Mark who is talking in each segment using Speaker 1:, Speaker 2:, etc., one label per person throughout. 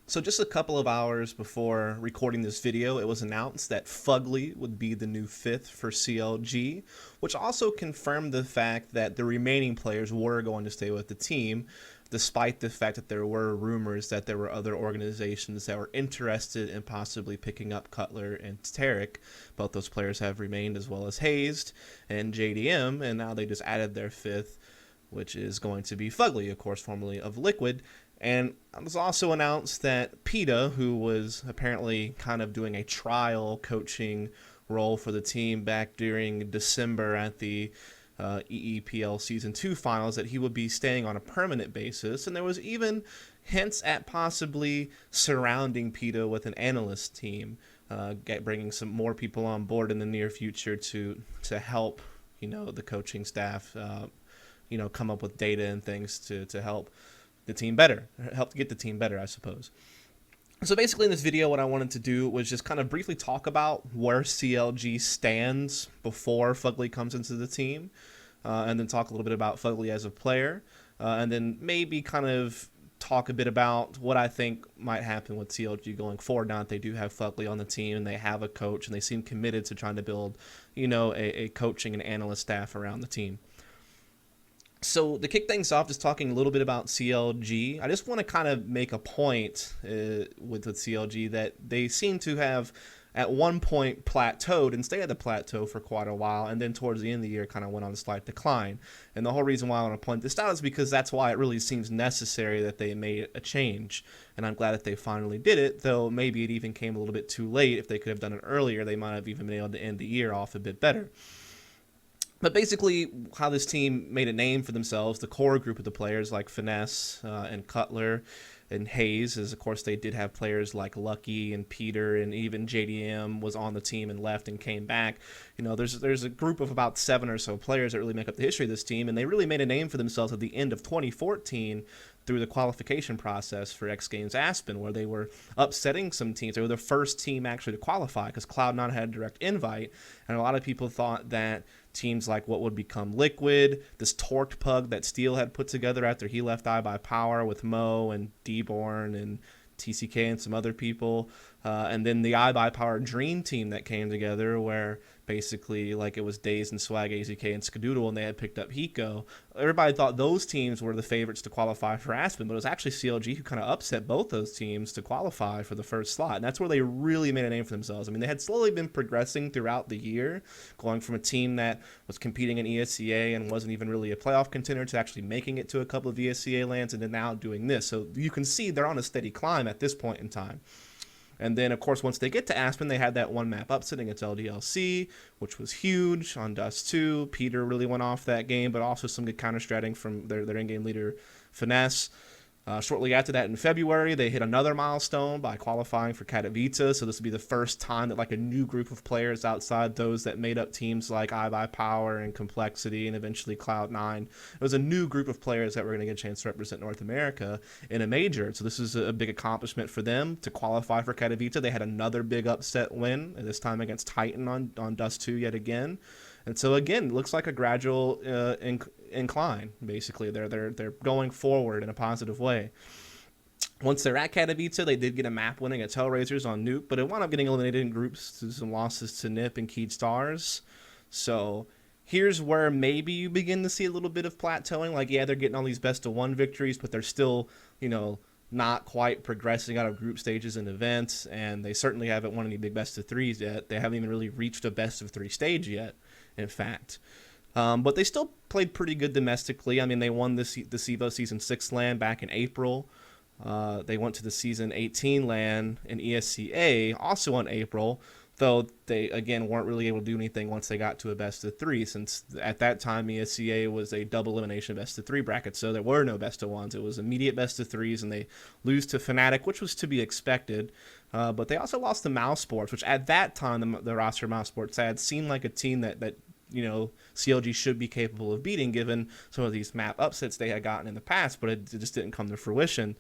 Speaker 1: So just a couple of hours before recording this video, it was announced that Fugly would be the new fifth for CLG, which also confirmed the fact that the remaining players were going to stay with the team, despite the fact that there were rumors that there were other organizations that were interested in possibly picking up Cutler and Tarek. Both those players have remained, as well as Hazed and JDM, and now they just added their fifth, which is going to be Fugly, of course, formerly of Liquid. And it was also announced that PETA, who was apparently kind of doing a trial coaching role for the team back during December at the EEPL Season 2 finals, that he would be staying on a permanent basis. And there was even hints at possibly surrounding PETA with an analyst team, bringing some more people on board in the near future to help, the coaching staff, come up with data and things to help the team better, help to get the team better, I suppose. So basically in this video, what I wanted to do was just kind of briefly talk about where CLG stands before Fugly comes into the team, and then talk a little bit about Fugly as a player, and then maybe kind of talk a bit about what I think might happen with CLG going forward now that they do have Fugly on the team and they have a coach and they seem committed to trying to build, a coaching and analyst staff around the team. So to kick things off, just talking a little bit about CLG, I just want to kind of make a point with CLG that they seem to have at one point plateaued and stayed at the plateau for quite a while, and then towards the end of the year kind of went on a slight decline. And the whole reason why I want to point this out is because that's why it really seems necessary that they made a change. And I'm glad that they finally did it, though maybe it even came a little bit too late. If they could have done it earlier, they might have even been able to end the year off a bit better. But basically, how this team made a name for themselves, the core group of the players like Finesse and Cutler and Hayes, is of course they did have players like Lucky and Peter, and even JDM was on the team and left and came back. There's a group of about 7 or so players that really make up the history of this team, and they really made a name for themselves at the end of 2014 through the qualification process for X Games Aspen, where they were upsetting some teams. They were the first team actually to qualify because Cloud9 had a direct invite, and a lot of people thought that teams like what would become Liquid, this Torqued Pug that Steel had put together after he left iBuyPower with Mo and Deborn and TCK and some other people, and then the iBuyPower Dream Team that came together where basically like it was Daze and Swag, AZK and Skadoodle, and they had picked up Hiko. Everybody thought those teams were the favorites to qualify for Aspen, but it was actually CLG who kind of upset both those teams to qualify for the first slot, and that's where they really made a name for themselves. I mean, they had slowly been progressing throughout the year, going from a team that was competing in ESCA and wasn't even really a playoff contender to actually making it to a couple of ESCA lands, and then now doing this. So you can see they're on a steady climb at this point in time. And then, of course, once they get to Aspen, they had that one map upset against LDLC, which was huge on Dust 2. Peter really went off that game, but also some good counter-stratting from their in-game leader, Finesse. Shortly after that, in February, they hit another milestone by qualifying for Katowice. So this would be the first time that like a new group of players outside those that made up teams like iBuyPower and Complexity and eventually Cloud9. It was a new group of players that were going to get a chance to represent North America in a major. So this is a big accomplishment for them to qualify for Katowice. They had another big upset win, this time against Titan on Dust 2 yet again. And so again, it looks like a gradual incline. Basically, they're going forward in a positive way. Once they're at Katowice, they did get a map winning at Hellraisers on Nuke, but it wound up getting eliminated in groups through some losses to NIP and Keyed Stars. So here's where maybe you begin to see a little bit of plateauing. Like, yeah, they're getting all these best-of-1 victories, but they're still, not quite progressing out of group stages and events, and they certainly haven't won any big best-of-3s yet. They haven't even really reached a best-of-3 stage yet, in fact. But they still played pretty good domestically. I mean, they won the EVO Season 6 LAN back in April. They went to the Season 18 LAN in ESCA, also in April, though they, again, weren't really able to do anything once they got to a best-of-3, since at that time ESCA was a double elimination best-of-3 bracket, so there were no best-of-1s. It was immediate best-of-3s, and they lose to Fnatic, which was to be expected. But they also lost to Mousesports, which at that time, the roster of Mousesports had seemed like a team that CLG should be capable of beating, given some of these map upsets they had gotten in the past, but it just didn't come to fruition.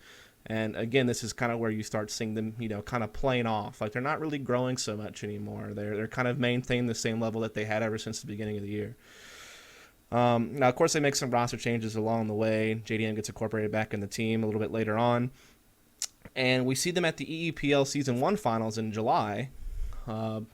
Speaker 1: And again, this is kind of where you start seeing them, kind of playing off. Like, they're not really growing so much anymore. They're kind of maintaining the same level that they had ever since the beginning of the year. Now, of course, they make some roster changes along the way. JDM gets incorporated back in the team a little bit later on. And we see them at the EEPL Season 1 finals in July. And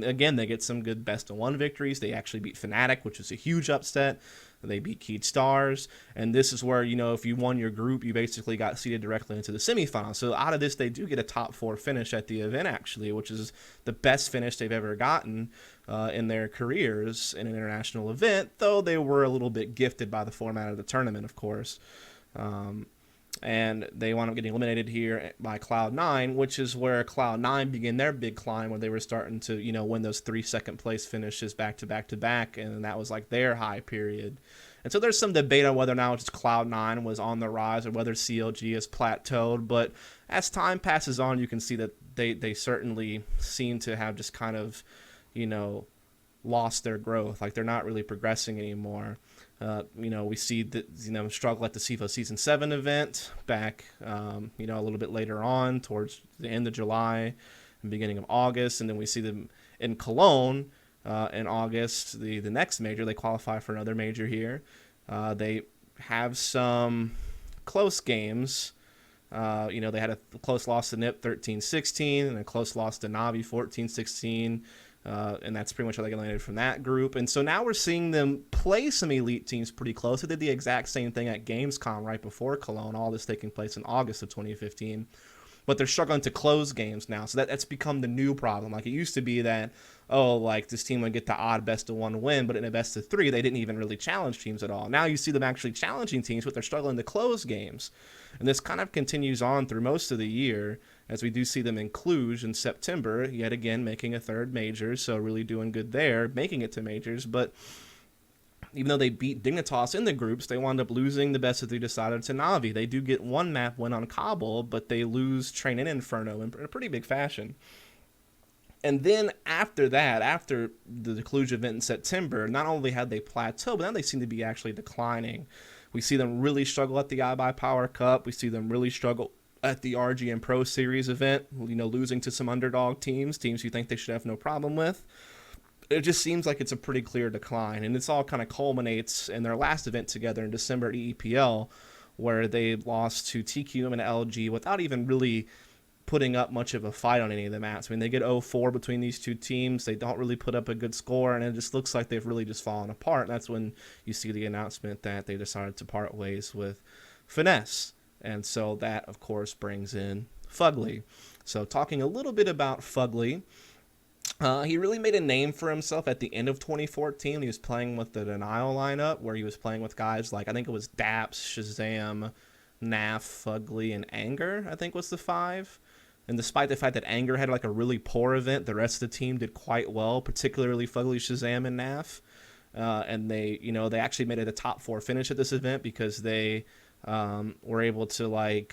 Speaker 1: again, they get some good best-of-1 victories. They actually beat Fnatic, which is a huge upset. They beat Keed Stars. And this is where, if you won your group, you basically got seeded directly into the semifinals. So out of this, they do get a top 4 finish at the event, actually, which is the best finish they've ever gotten in their careers in an international event, though they were a little bit gifted by the format of the tournament, of course. And they wound up getting eliminated here by Cloud9, which is where Cloud9 began their big climb, where they were starting to, win those 3 second-place finishes back to back to back, and that was like their high period. And so there's some debate on whether or not just Cloud9 was on the rise or whether CLG has plateaued, but as time passes on, you can see that they certainly seem to have just kind of, lost their growth. Like, they're not really progressing anymore. We see that, struggle at the CIFO Season 7 event back, a little bit later on towards the end of July and beginning of August. And then we see them in Cologne in August, the next major. They qualify for another major here. They have some close games. They had a close loss to NIP 13-16 and a close loss to Navi 14-16. And that's pretty much how they got eliminated from that group. And so now we're seeing them play some elite teams pretty close. They did the exact same thing at Gamescom right before Cologne, all this taking place in August of 2015. But they're struggling to close games now. So that's become the new problem. Like, it used to be that, this team would get the odd best-of-1 win, but in a best-of-3, they didn't even really challenge teams at all. Now you see them actually challenging teams, but they're struggling to close games. And this kind of continues on through most of the year, as we do see them in Cluj in September, yet again making a 3rd major, so really doing good there, making it to majors. But even though they beat Dignitas in the groups, they wound up losing the best-of-3 decider to Navi. They do get 1 map win on Kabul, but they lose Train and Inferno in a pretty big fashion. And then after that, after the Cluj event in September, not only had they plateaued, but now they seem to be actually declining. We see them really struggle at the iBuyPower Cup. We see them really struggle at the RGN Pro Series event, losing to some underdog teams you think they should have no problem with. It just seems like it's a pretty clear decline, and this all kind of culminates in their last event together in December at EEPL, where they lost to TQM and LG without even really putting up much of a fight on any of the maps. I mean, they get 0-4 between these two teams. They don't really put up a good score, and it just looks like they've really just fallen apart. And that's when you see the announcement that they decided to part ways with Finesse. And so that, of course, brings in Fugly. So talking a little bit about Fugly, he really made a name for himself at the end of 2014. He was playing with the Denial lineup, where he was playing with guys like, I think it was Daps, Shazam, Naf, Fugly, and Anger, I think was the 5. And despite the fact that Anger had like a really poor event, the rest of the team did quite well, particularly Fugly, Shazam, and Naf. And they actually made it a top 4 finish at this event because they were able to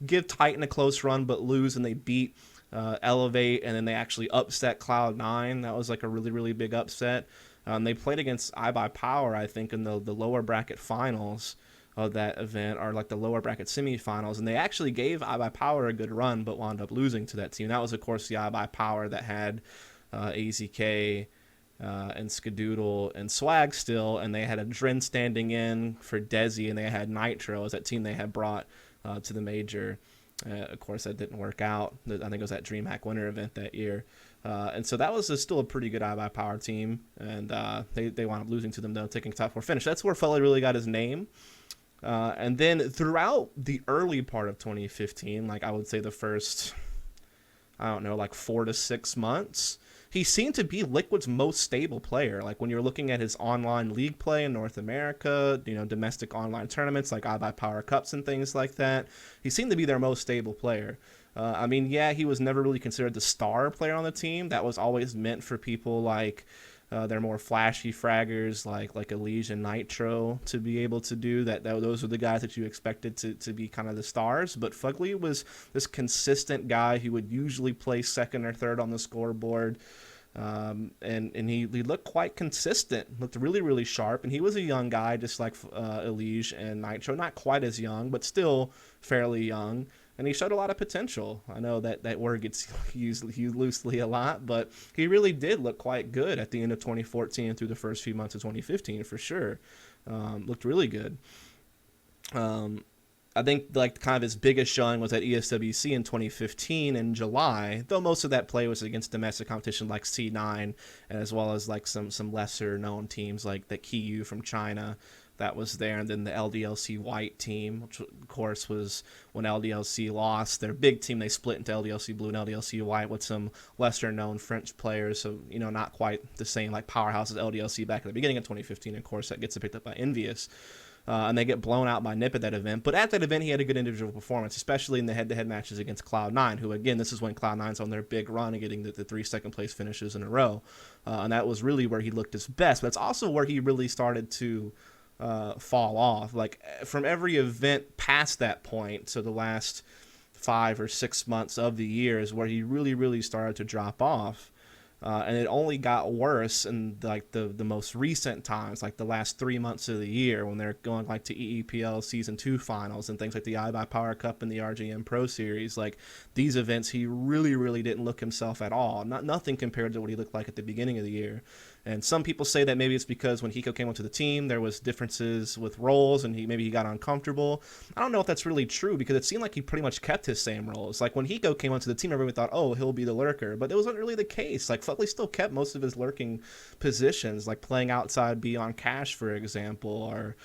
Speaker 1: give Titan a close run but lose, and they beat Elevate, and then they actually upset Cloud9. That was like a really, really big upset. They played against iBuyPower, I think, in the lower bracket finals of that event, or like the lower bracket semifinals, and they actually gave iBuyPower a good run but wound up losing to that team. That was, of course, the iBuyPower that had AZK and Skadoodle and Swag still, and they had a Dren standing in for Desi, and they had Nitro as that team they had brought to the major. Of course, that didn't work out. I think it was that DreamHack Winter event that year. And so that was still a pretty good iBuyPower team, and they wound up losing to them, though, taking top 4 finish. That's where Fugly really got his name. And then throughout the early part of 2015, I would say the first, 4 to 6 months, he seemed to be Liquid's most stable player. Like, when you're looking at his online league play in North America, domestic online tournaments like iBuyPower Cups and things like that, he seemed to be their most stable player. He was never really considered the star player on the team. That was always meant for people like they're more flashy fraggers like Elige and Nitro to be able to do that. Those are the guys that you expected to be kind of the stars. But Fugly was this consistent guy who would usually play 2nd or 3rd on the scoreboard. And he looked quite consistent, looked really, really sharp. And he was a young guy, just like Elige and Nitro. Not quite as young, but still fairly young. And he showed a lot of potential. I know that word gets used loosely a lot, but he really did look quite good at the end of 2014 and through the first few months of 2015 for sure. Looked really good. I think like kind of his biggest showing was at ESWC in 2015 in July, though most of that play was against domestic competition like C9, as well as like some lesser known teams like the Kiyu from China that was there, and then the LDLC White team, which of course was when LDLC lost their big team. They split into LDLC Blue and LDLC White with some lesser known French players, so not quite the same like powerhouse as LDLC back at the beginning of 2015. Of course, that gets picked up by Envious. And they get blown out by Nip at that event. But at that event, he had a good individual performance, especially in the head-to-head matches against Cloud9, who, again, this is when Cloud9's on their big run and getting the 3 second-place finishes in a row. And that was really where he looked his best. But it's also where he really started to fall off. Like, from every event past that point, so the last 5 or 6 months of the year is where he really, really started to drop off. And it only got worse in like the most recent times, like the last 3 months of the year when they're going like to EEPL Season 2 finals and things like the iBuy Power Cup and the RGM Pro Series. Like these events, he really, really didn't look himself at all. Nothing compared to what he looked like at the beginning of the year. And some people say that maybe it's because when Hiko came onto the team, there was differences with roles and maybe he got uncomfortable. I don't know if that's really true because it seemed like he pretty much kept his same roles. Like when Hiko came onto the team, everyone thought, oh, he'll be the lurker. But it wasn't really the case. Like Fugly still kept most of his lurking positions, like playing outside B on Cash, for example, or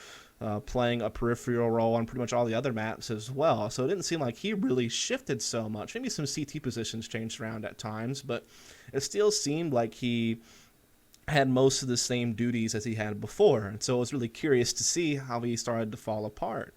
Speaker 1: playing a peripheral role on pretty much all the other maps as well. So it didn't seem like he really shifted so much. Maybe some CT positions changed around at times, but it still seemed like he had most of the same duties as he had before. And so I was really curious to see how he started to fall apart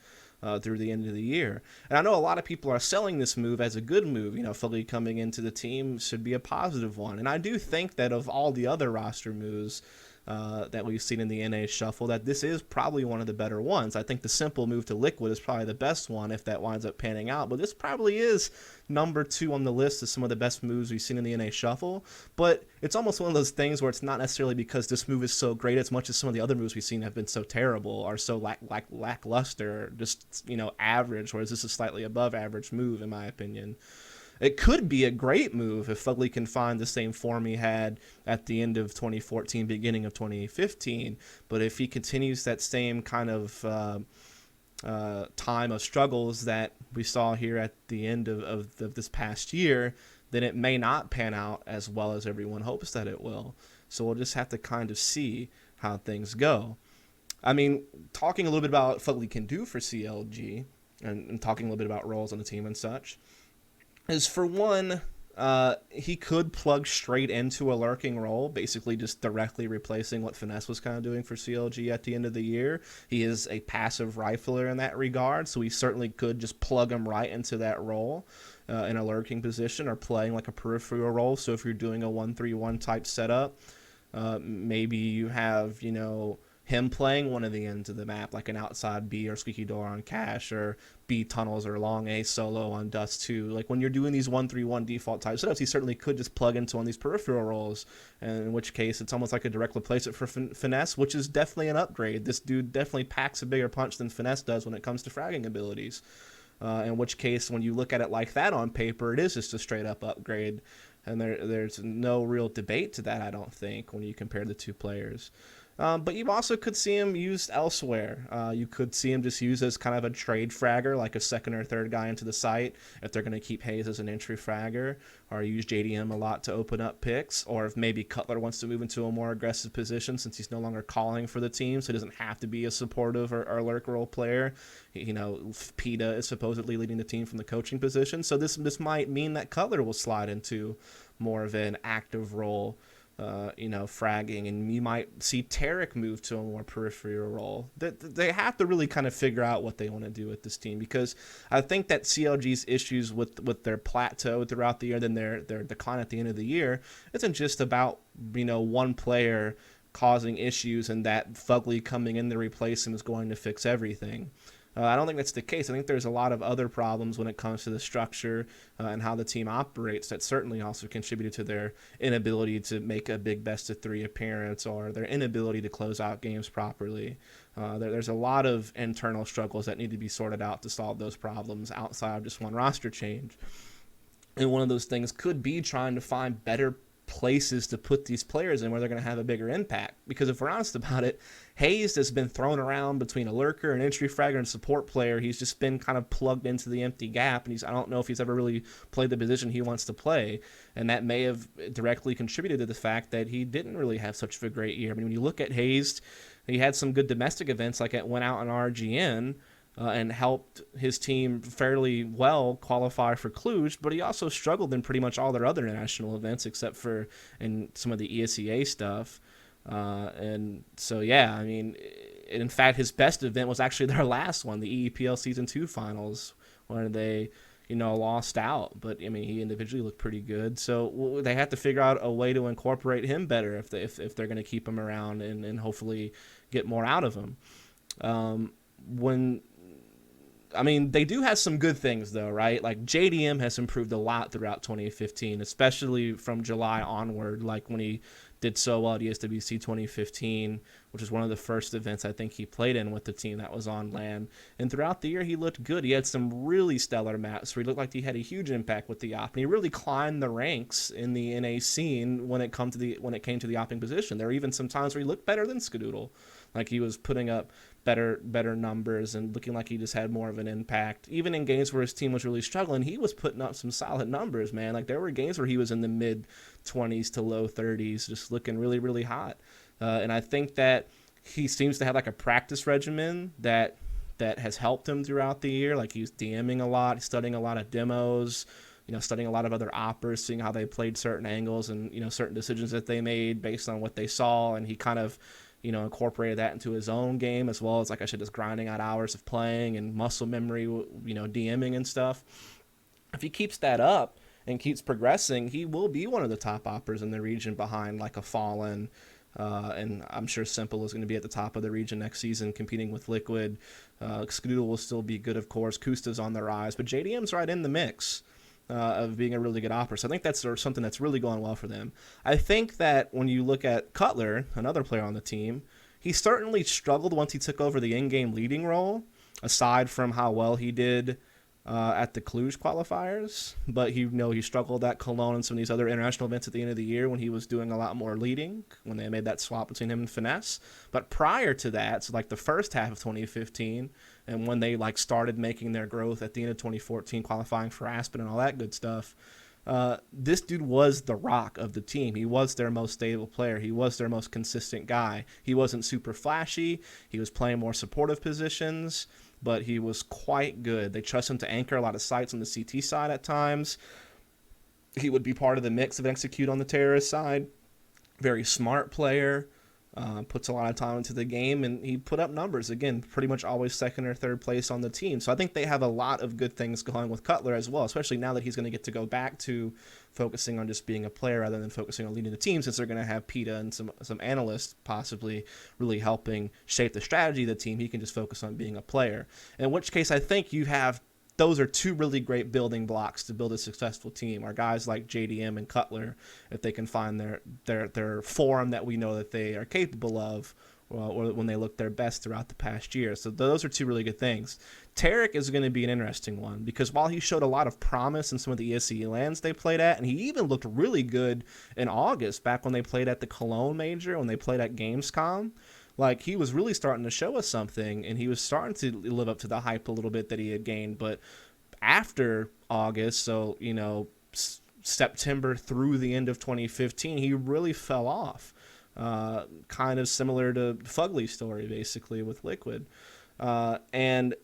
Speaker 1: through the end of the year. And I know a lot of people are selling this move as a good move. Fugly coming into the team should be a positive one. And I do think that of all the other roster moves that we've seen in the NA Shuffle, that this is probably one of the better ones. I think the simple move to Liquid is probably the best one if that winds up panning out. But this probably is number 2 on the list of some of the best moves we've seen in the NA Shuffle. But it's almost one of those things where it's not necessarily because this move is so great as much as some of the other moves we've seen have been so terrible or so lackluster, just average, whereas this is slightly above average move in my opinion. It could be a great move if Fugly can find the same form he had at the end of 2014, beginning of 2015. But if he continues that same kind of time of struggles that we saw here at the end of this past year, then it may not pan out as well as everyone hopes that it will. So we'll just have to kind of see how things go. I mean, talking a little bit about what Fugly can do for CLG and talking a little bit about roles on the team and such, is for one, he could plug straight into a lurking role, basically just directly replacing what Finesse was kind of doing for CLG at the end of the year. He is a passive rifler in that regard, so he certainly could just plug him right into that role in a lurking position or playing like a peripheral role. So if you're doing a 1-3-1 type setup, maybe you have, him playing one of the ends of the map, like an outside B or Squeaky Door on Cash, or B tunnels or long A solo on Dust 2. Like when you're doing these 1-3-1 default type setups, he certainly could just plug into one of these peripheral roles, and in which case it's almost like a direct replacement for Finesse, which is definitely an upgrade. This dude definitely packs a bigger punch than Finesse does when it comes to fragging abilities. In which case, when you look at it like that on paper, it is just a straight up upgrade, and there's no real debate to that, I don't think, when you compare the two players. But you also could see him used elsewhere. You could see him just used as kind of a trade fragger, like a second or third guy into the site, if they're going to keep Hayes as an entry fragger, or use JDM a lot to open up picks, or if maybe Cutler wants to move into a more aggressive position since he's no longer calling for the team, so he doesn't have to be a supportive or lurk role player. PETA is supposedly leading the team from the coaching position, so this might mean that Cutler will slide into more of an active role, fragging, and you might see Tarek move to a more peripheral role. They have to really kind of figure out what they want to do with this team, because I think that CLG's issues with their plateau throughout the year, then their decline at the end of the year, isn't just about one player causing issues and that Fugly coming in to replace him is going to fix everything. I don't think that's the case. I think there's a lot of other problems when it comes to the structure and how the team operates that certainly also contributed to their inability to make a big best-of-3 appearance or their inability to close out games properly. There's a lot of internal struggles that need to be sorted out to solve those problems outside of just one roster change. And one of those things could be trying to find better places to put these players in where they're going to have a bigger impact. Because if we're honest about it, Hayes has been thrown around between a lurker, an entry fragger, and support player. He's just been kind of plugged into the empty gap, and I don't know if he's ever really played the position he wants to play, and that may have directly contributed to the fact that he didn't really have such a great year. I mean, when you look at Hayes, he had some good domestic events, like it went out on RGN, and helped his team fairly well qualify for Cluj, but he also struggled in pretty much all their other international events except for in some of the ESEA stuff. And so, yeah, I mean, in fact, his best event was actually their last one, the EEPL Season 2 finals, where they, lost out. But, I mean, he individually looked pretty good. So they have to figure out a way to incorporate him better if they're going to keep him around and hopefully get more out of him. They do have some good things, though, right? Like, JDM has improved a lot throughout 2015, especially from July onward, like when he did so well at ESWC 2015, which was one of the first events I think he played in with the team that was on LAN. And throughout the year, he looked good. He had some really stellar maps where he looked like he had a huge impact with the op, and he really climbed the ranks in the NA scene when it came to the opping position. There were even some times where he looked better than Skadoodle. Like, he was putting up better numbers and looking like he just had more of an impact. Even in games where his team was really struggling, he was putting up some solid numbers, man. Like, there were games where he was in the mid-20s to low 30s, just looking really, really hot. And I think that he seems to have, like, a practice regimen that has helped him throughout the year. Like, he's DMing a lot, studying a lot of demos, studying a lot of other oppers, seeing how they played certain angles and, certain decisions that they made based on what they saw. And he kind of incorporated that into his own game, as well as, like I said, just grinding out hours of playing and muscle memory, DMing and stuff. If he keeps that up and keeps progressing, he will be one of the top oppers in the region behind, like, a Fallen. And I'm sure Simple is going to be at the top of the region next season, competing with Liquid. Skadoodle will still be good, of course. Kusta's on the rise, but JDM's right in the mix of being a really good opera. So I think that's something that's really going well for them. I think that when you look at Cutler, another player on the team, he certainly struggled once he took over the in-game leading role, aside from how well he did at the Cluj qualifiers. But he struggled at Cologne and some of these other international events at the end of the year when he was doing a lot more leading, when they made that swap between him and Finesse. But prior to that, so like the first half of 2015, and when they started making their growth at the end of 2014, qualifying for Aspen and all that good stuff, this dude was the rock of the team. He was their most stable player. He was their most consistent guy. He wasn't super flashy. He was playing more supportive positions, but he was quite good. They trust him to anchor a lot of sites on the CT side at times. He would be part of the mix of execute on the terrorist side. Very smart player. Puts a lot of time into the game, and he put up numbers. Again, pretty much always second or third place on the team. So I think they have a lot of good things going with Cutler as well, especially now that he's going to get to go back to focusing on just being a player rather than focusing on leading the team, since they're going to have PETA and some analysts possibly really helping shape the strategy of the team. He can just focus on being a player, in which case I think you have those are two really great building blocks to build a successful team. Are guys like JDM and Cutler, if they can find their form that we know that they are capable of, or when they look their best throughout the past year. So those are two really good things. Tarek is going to be an interesting one, because while he showed a lot of promise in some of the ESE lands they played at, and he even looked really good in August back when they played at the Cologne Major, when they played at Gamescom, like, he was really starting to show us something, and he was starting to live up to the hype a little bit that he had gained. But after August, so, September through the end of 2015, he really fell off. Kind of similar to Fugly's story, basically, with Liquid. And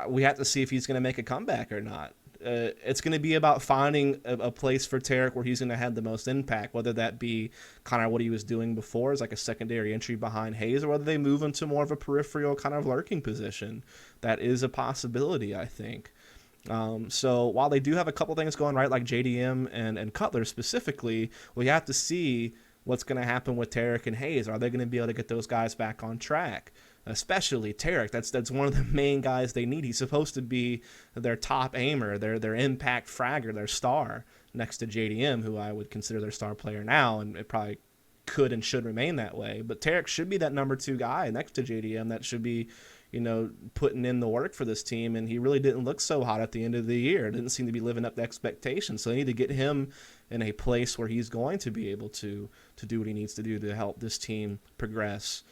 Speaker 1: we have to see if he's going to make a comeback or not. It's going to be about finding a place for Tarek where he's going to have the most impact, whether that be kind of what he was doing before as like a secondary entry behind Hayes, or whether they move him to more of a peripheral kind of lurking position. That is a possibility, I think. So while they do have a couple things going right, like JDM and Cutler specifically, we have to see what's going to happen with Tarek and Hayes. Are they going to be able to get those guys back on track? Especially Tarek. That's one of the main guys they need. He's supposed to be their top aimer, their impact fragger, their star, next to JDM, who I would consider their star player now, and it probably could and should remain that way. But Tarek should be that number 2 guy next to JDM that should be, putting in the work for this team, and he really didn't look so hot at the end of the year. It didn't seem to be living up to expectations. So they need to get him in a place where he's going to be able to do what he needs to do to help this team progress.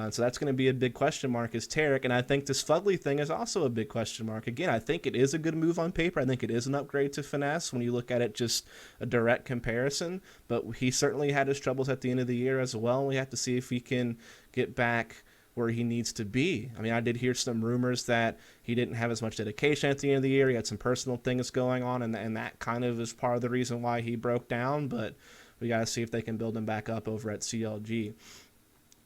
Speaker 1: So that's going to be a big question mark, is Tarek. And I think this Fugly thing is also a big question mark. Again, I think it is a good move on paper. I think it is an upgrade to Finesse when you look at it just a direct comparison. But he certainly had his troubles at the end of the year as well. We have to see if he can get back where he needs to be. I mean, I did hear some rumors that he didn't have as much dedication at the end of the year. He had some personal things going on, and that kind of is part of the reason why he broke down. But we got to see if they can build him back up over at CLG.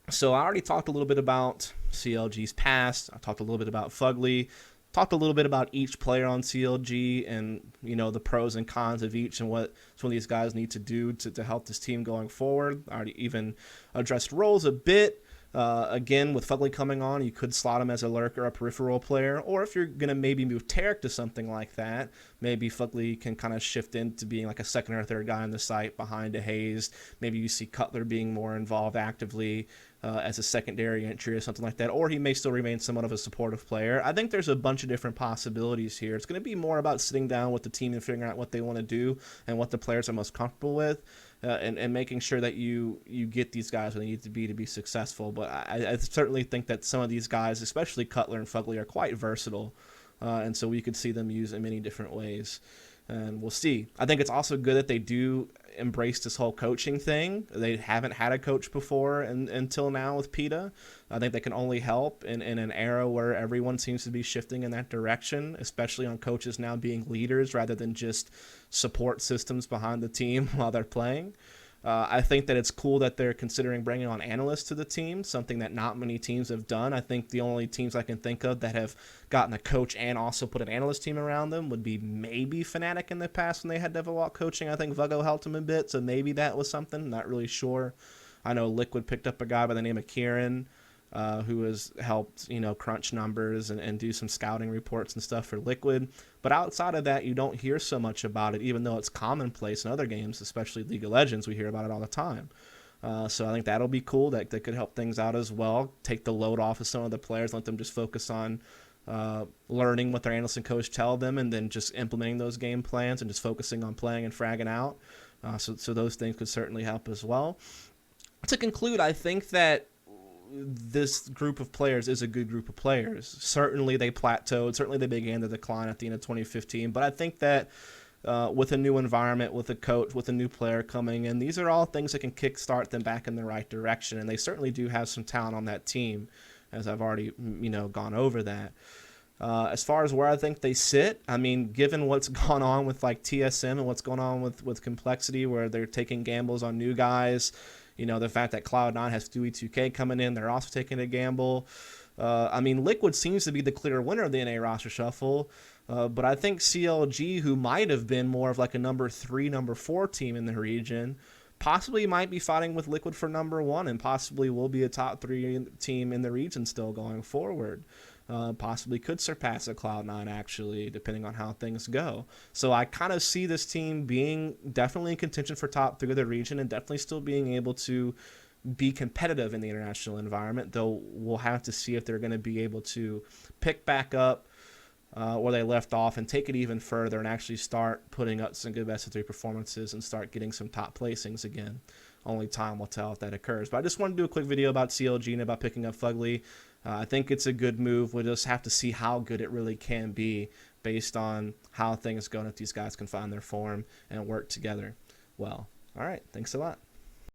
Speaker 1: So I already talked a little bit about CLG's past. I talked a little bit about Fugly. Talked a little bit about each player on CLG and, the pros and cons of each and what some of these guys need to do to help this team going forward. I already even addressed roles a bit. Again, with Fugly coming on, you could slot him as a lurker, a peripheral player, or if you're going to maybe move Tarek to something like that, maybe Fugly can kind of shift into being like a second or third guy on the site behind a Hayes. Maybe you see Cutler being more involved actively as a secondary entry or something like that, or he may still remain somewhat of a supportive player. I think there's a bunch of different possibilities here. It's going to be more about sitting down with the team and figuring out what they want to do and what the players are most comfortable with. And making sure that you get these guys where they need to be successful. But I certainly think that some of these guys, especially Cutler and Fugly, are quite versatile. And so we could see them used in many different ways. And we'll see. I think it's also good that they do embrace this whole coaching thing. They haven't had a coach before until now with PETA. I think that can only help in an era where everyone seems to be shifting in that direction, especially on coaches now being leaders rather than just support systems behind the team while they're playing. I think that it's cool that they're considering bringing on analysts to the team, something that not many teams have done. I think the only teams I can think of that have gotten a coach and also put an analyst team around them would be maybe Fnatic in the past when they had Devilwalk coaching. I think Vuggo helped them a bit, so maybe that was something. Not really sure. I know Liquid picked up a guy by the name of Kieran, who has helped, crunch numbers and do some scouting reports and stuff for Liquid. But outside of that, you don't hear so much about it, even though it's commonplace in other games, especially League of Legends. We hear about it all the time. So I think that'll be cool. That could help things out as well. Take the load off of some of the players, let them just focus on learning what their analyst and coach tell them, and then just implementing those game plans and just focusing on playing and fragging out. So those things could certainly help as well. To conclude, I think that this group of players is a good group of players. Certainly they plateaued. Certainly they began to decline at the end of 2015. But I think that with a new environment, with a coach, with a new player coming in, these are all things that can kickstart them back in the right direction. And they certainly do have some talent on that team, as I've already gone over that. As far as where I think they sit, I mean, given what's gone on with like TSM and what's going on with Complexity, where they're taking gambles on new guys, the fact that Cloud9 has Stewie 2K coming in, they're also taking a gamble. I mean, Liquid seems to be the clear winner of the NA roster shuffle, but I think CLG, who might have been more of like a number 3, number 4 team in the region, possibly might be fighting with Liquid for number 1 and possibly will be a top 3 team in the region still going forward. Possibly could surpass a Cloud9 actually, depending on how things go. So I kind of see this team being definitely in contention for top 3 of the region and definitely still being able to be competitive in the international environment, though we'll have to see if they're going to be able to pick back up where they left off and take it even further and actually start putting up some good best of 3 performances and start getting some top placings again. Only time will tell if that occurs. But I just wanted to do a quick video about CLG and about picking up Fugly. I think it's a good move. We'll just have to see how good it really can be based on how things go and if these guys can find their form and work together well. All right. Thanks a lot.